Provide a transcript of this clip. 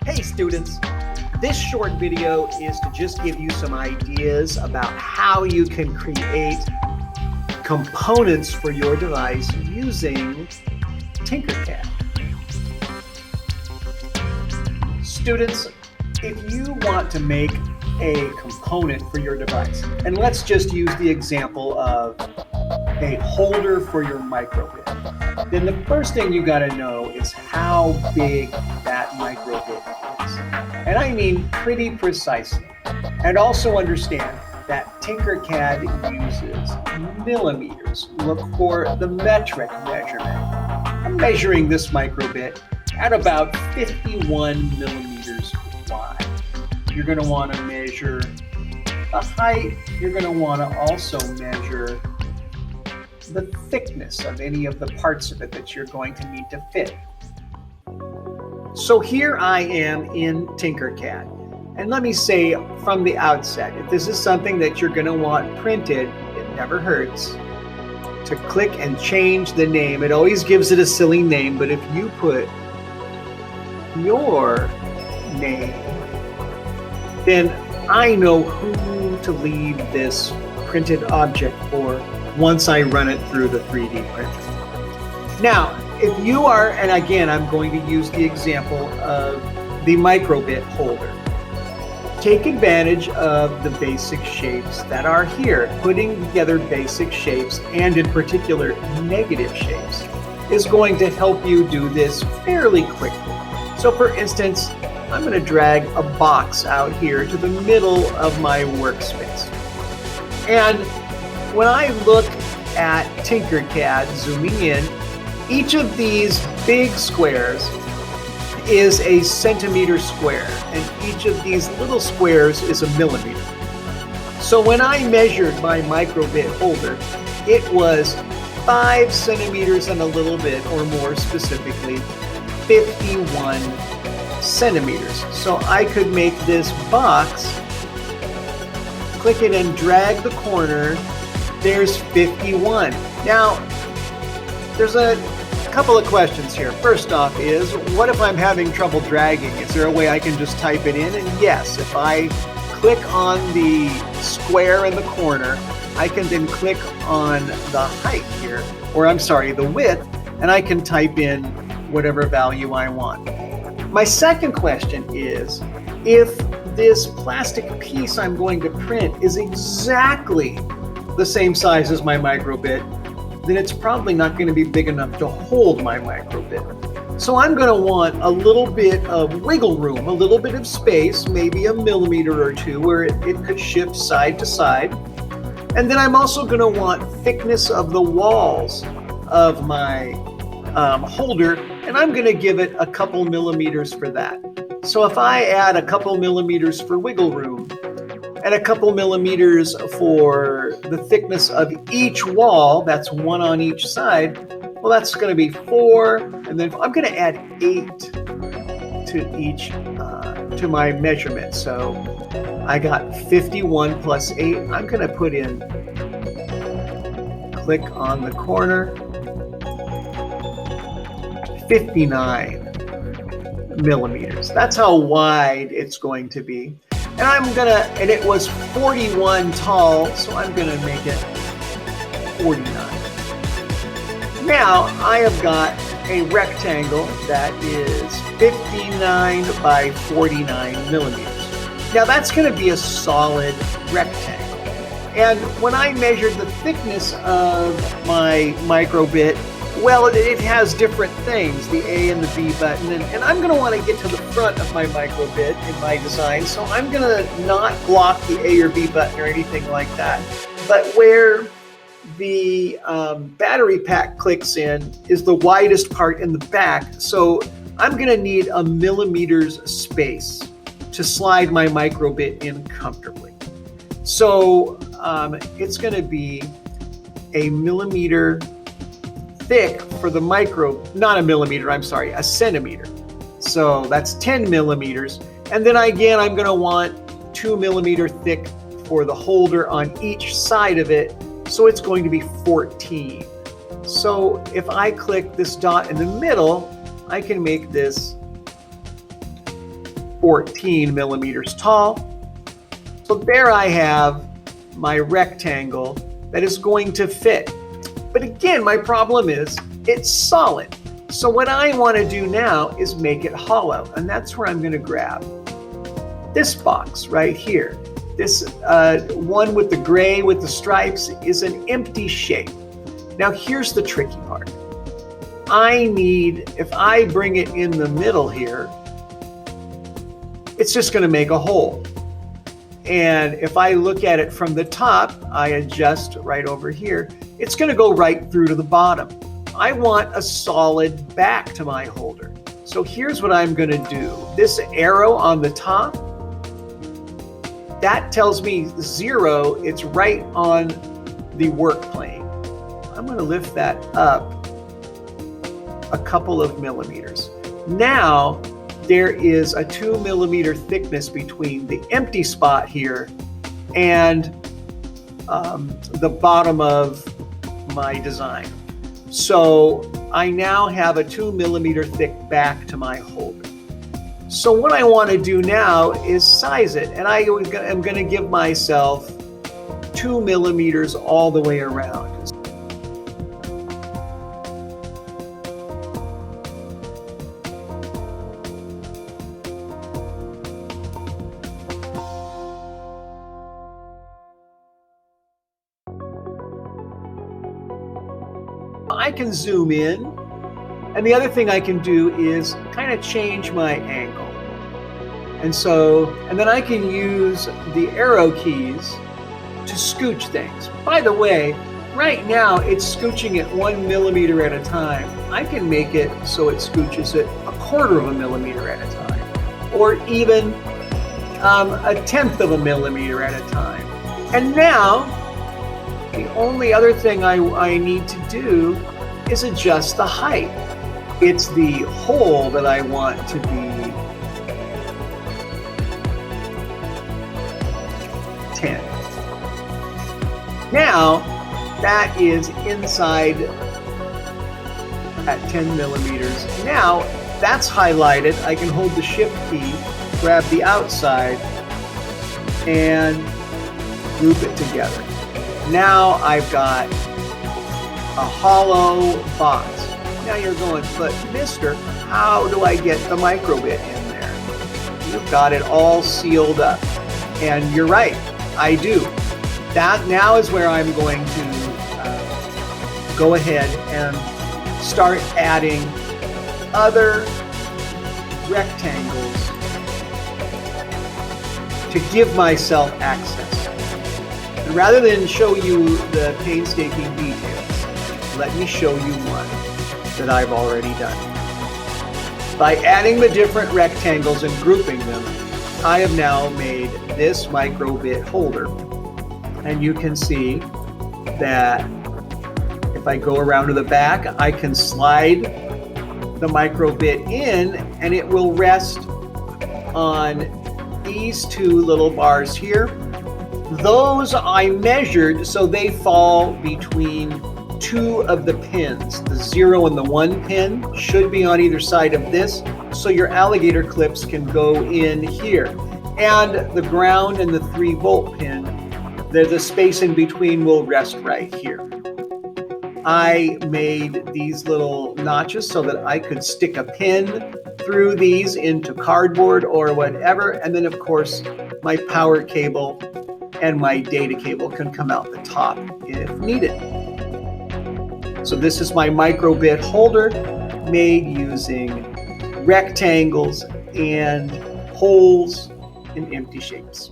Hey students, this short video is to just give you some ideas about how you can create components for your device using TinkerCAD. Students, if you want to make a component for your device, and let's just use the example of a holder for your microbit, then the first thing you got to know is how big that microbit is. And I mean pretty precisely. And also understand that TinkerCAD uses millimeters. Look for the metric measurement. I'm measuring this microbit at about 51 millimeters wide. You're going to want to measure the height. You're going to want to also measure the thickness of any of the parts of it that you're going to need to fit. So here I am in TinkerCAD. And let me say from the outset, if this is something that you're going to want printed, it never hurts to click and change the name. It always gives it a silly name, but if you put your name, then I know who to leave this printed object for once I run it through the 3D printer. Now, if you are, and again, I'm going to use the example of the microbit holder. Take advantage of the basic shapes that are here. Putting together basic shapes, and in particular negative shapes, is going to help you do this fairly quickly. So for instance, I'm going to drag a box out here to the middle of my workspace. And when I look at TinkerCAD, zooming in, each of these big squares is a centimeter square, and each of these little squares is a millimeter. So when I measured my microbit holder, it was 5 centimeters and a little bit, or more specifically, 51 centimeters. So I could make this box, click it and drag the corner, there's 51. Now, there's a couple of questions here. First off is, what if I'm having trouble dragging? Is there a way I can just type it in? And yes, if I click on the square in the corner, I can then click on the height here, or I'm sorry, the width, and I can type in whatever value I want. My second question is, if this plastic piece I'm going to print is exactly the same size as my microbit, then it's probably not going to be big enough to hold my microbit. So I'm going to want a little bit of wiggle room, a little bit of space, maybe a millimeter or two, where it could shift side to side. And then I'm also going to want thickness of the walls of my holder, and I'm going to give it a couple millimeters for that. So if I add a couple millimeters for wiggle room, and a couple millimeters for the thickness of each wall, that's 1 on each side, well, that's going to be 4, and then I'm going to add 8 to each, to my measurement. So I got 51 plus 8. I'm going to put in, click on the corner, 59 millimeters. That's how wide it's going to be. And and it was 41 tall, so I'm gonna make it 49. Now I have got a rectangle that is 59 by 49 millimeters. Now that's gonna be a solid rectangle. And when I measured the thickness of my microbit, well, it has different things, the A and the B button, and I'm going to want to get to the front of my microbit in my design, so I'm going to not block the A or B button or anything like that. But where the battery pack clicks in is the widest part in the back, so I'm going to need a millimeter's space to slide my microbit in comfortably. So it's going to be a millimeter thick for the not a millimeter, I'm sorry, a centimeter. So that's 10 millimeters. And then again, I'm going to want 2 millimeter thick for the holder on each side of it. So it's going to be 14. So if I click this dot in the middle, I can make this 14 millimeters tall. So there I have my rectangle that is going to fit. But again, my problem is it's solid. So what I want to do now is make it hollow, and that's where I'm going to grab this box right here. This one with the gray with the stripes is an empty shape. Now here's the tricky part. If I bring it in the middle here, it's just going to make a hole. And if I look at it from the top, I adjust right over here, it's going to go right through to the bottom. I want a solid back to my holder. So here's what I'm going to do. This arrow on the top, that tells me 0, it's right on the work plane. I'm going to lift that up a couple of millimeters. Now there is a 2 millimeter thickness between the empty spot here and the bottom of my design. So I now have a 2 millimeter thick back to my holder. So what I want to do now is size it, and I am going to give myself 2 millimeters all the way around. I can zoom in, and the other thing I can do is kind of change my angle. And then I can use the arrow keys to scooch things. By the way, right now it's scooching it 1 millimeter at a time. I can make it so it scooches it 1/4 of a millimeter at a time, or even 1/10 of a millimeter at a time. And now, the only other thing I need to do is adjust the height. It's the hole that I want to be 10. Now, that is inside at 10 millimeters. Now, that's highlighted. I can hold the Shift key, grab the outside, and group it together. Now I've got a hollow box. Now you're going, but mister, how do I get the microbit in there? You've got it all sealed up. And you're right, I do. That now is where I'm going to go ahead and start adding other rectangles to give myself access. And rather than show you the painstaking details, let me show you one that I've already done. By adding the different rectangles and grouping them, I have now made this microbit holder. And you can see that if I go around to the back, I can slide the microbit in and it will rest on these 2 little bars here. Those I measured so they fall between 2 of the pins. The 0 and the 1 pin should be on either side of this, so your alligator clips can go in here. And the ground and the 3-volt pin, the space in between will rest right here. I made these little notches so that I could stick a pin through these into cardboard or whatever, and then of course my power cable and my data cable can come out the top if needed. So this is my microbit holder made using rectangles and holes in empty shapes.